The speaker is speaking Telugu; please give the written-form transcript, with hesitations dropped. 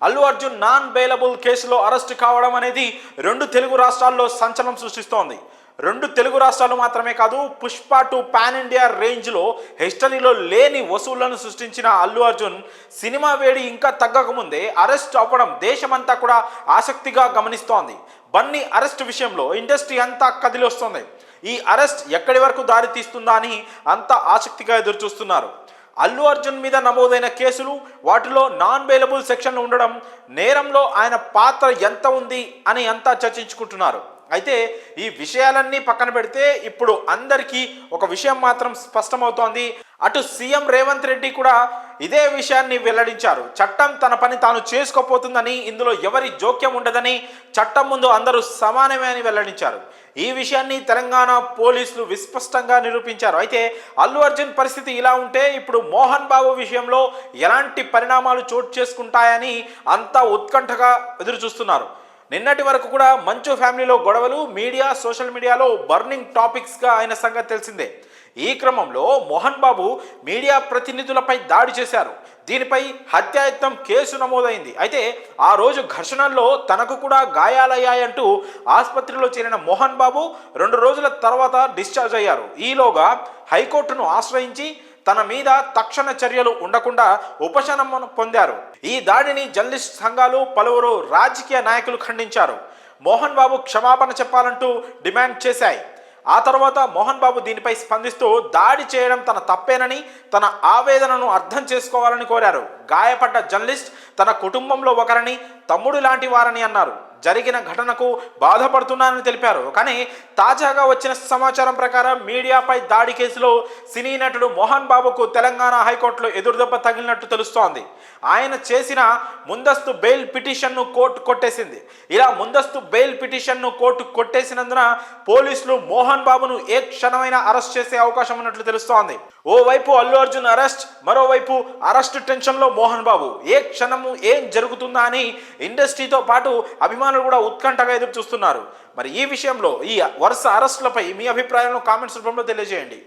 అల్లు అర్జున్ నాన్ బెయిలబుల్ కేసులో అరెస్ట్ కావడం అనేది రెండు తెలుగు రాష్ట్రాల్లో సంచలనం సృష్టిస్తోంది. రెండు తెలుగు రాష్ట్రాలు మాత్రమే కాదు, పుష్ప 2 పాన్ ఇండియా రేంజ్లో హిస్టరీలో లేని వసూళ్లను సృష్టించిన అల్లు అర్జున్ సినిమా వేడి ఇంకా తగ్గకముందే అరెస్ట్ అవ్వడం దేశమంతా కూడా ఆసక్తిగా గమనిస్తోంది. బన్నీ అరెస్ట్ విషయంలో ఇండస్ట్రీ అంతా కదిలొస్తోంది. ఈ అరెస్ట్ ఎక్కడి వరకు దారి తీస్తుందా అని అంతా ఆసక్తిగా ఎదురుచూస్తున్నారు. అల్లు అర్జున్ మీద నమోదైన కేసులు, వాటిలో నాన్ బెయిలబుల్ సెక్షన్లు ఉండడం, నేరంలో ఆయన పాత్ర ఎంత ఉంది అని అంతా చర్చించుకుంటున్నారు. అయితే ఈ విషయాలన్నీ పక్కన పెడితే ఇప్పుడు అందరికీ ఒక విషయం మాత్రం స్పష్టమవుతోంది. అటు సీఎం రేవంత్ రెడ్డి కూడా ఇదే విషయాన్ని వెల్లడించారు. చట్టం తన పని తాను చేసుకోపోతుందని, ఇందులో ఎవరి జోక్యం ఉండదని, చట్టం ముందు అందరూ సమానమే అని వెల్లడించారు. ఈ విషయాన్ని తెలంగాణ పోలీసులు విస్పష్టంగా నిరూపించారు. అయితే అల్లు అర్జున్ పరిస్థితి ఇలా ఉంటే ఇప్పుడు మోహన్ బాబు విషయంలో ఎలాంటి పరిణామాలు చోటు చేసుకుంటాయని అంతా ఉత్కంఠగా ఎదురు చూస్తున్నారు. నిన్నటి వరకు కూడా మంచు ఫ్యామిలీలో గొడవలు మీడియా, సోషల్ మీడియాలో బర్నింగ్ టాపిక్స్గా అయిన సంగతి తెలిసిందే. ఈ క్రమంలో మోహన్ బాబు మీడియా ప్రతినిధులపై దాడి చేశారు. దీనిపై హత్యాయత్నం కేసు నమోదైంది. అయితే ఆ రోజు ఘర్షణల్లో తనకు కూడా గాయాలయ్యాయంటూ ఆసుపత్రిలో చేరిన మోహన్ బాబు 2 రోజుల తర్వాత డిశ్చార్జ్ అయ్యారు. ఈలోగా హైకోర్టును ఆశ్రయించి తన మీద తక్షణ చర్యలు ఉండకుండా ఉపశమనం పొందారు. ఈ దాడిని జర్నలిస్ట్ సంఘాలు, పలువురు రాజకీయ నాయకులు ఖండించారు. మోహన్ బాబు క్షమాపణ చెప్పాలంటూ డిమాండ్ చేశాయి. ఆ తర్వాత మోహన్ బాబు దీనిపై స్పందిస్తూ దాడి చేయడం తన తప్పేనని, తన ఆవేదనను అర్థం చేసుకోవాలని కోరారు. గాయపడ్డ జర్నలిస్ట్ తన కుటుంబంలో ఒకరని, తమ్ముడు లాంటి వారని అన్నారు. జరిగిన ఘటనకు బాధపడుతున్నానని తెలిపారు. కానీ తాజాగా వచ్చిన సమాచారం ప్రకారం మీడియాపై దాడి కేసులో సినీ నటుడు మోహన్ బాబుకు తెలంగాణ హైకోర్టులో ఎదురుదెబ్బ తగిలినట్టు తెలుస్తోంది. ఆయన చేసిన ముందస్తు బెయిల్ పిటిషన్ను కోర్టు కొట్టేసింది. ఇలా ముందస్తు బెయిల్ పిటిషన్ను కోర్టు కొట్టేసినందున పోలీసులు మోహన్ బాబును ఏ క్షణమైనా అరెస్ట్ చేసే అవకాశం ఉన్నట్లు తెలుస్తోంది. ఓవైపు అల్లు అర్జున్ అరెస్ట్, మరోవైపు అరెస్ట్ టెన్షన్లో మోహన్ బాబు. ఏ క్షణము ఏం జరుగుతుందా అని ఇండస్ట్రీతో పాటు అభిమానులు కూడా ఉత్కంఠగా ఎదురు చూస్తున్నారు. మరి ఈ విషయంలో ఈ వరుస అరెస్టులపై మీ అభిప్రాయాలను కామెంట్స్ రూపంలో తెలియజేయండి.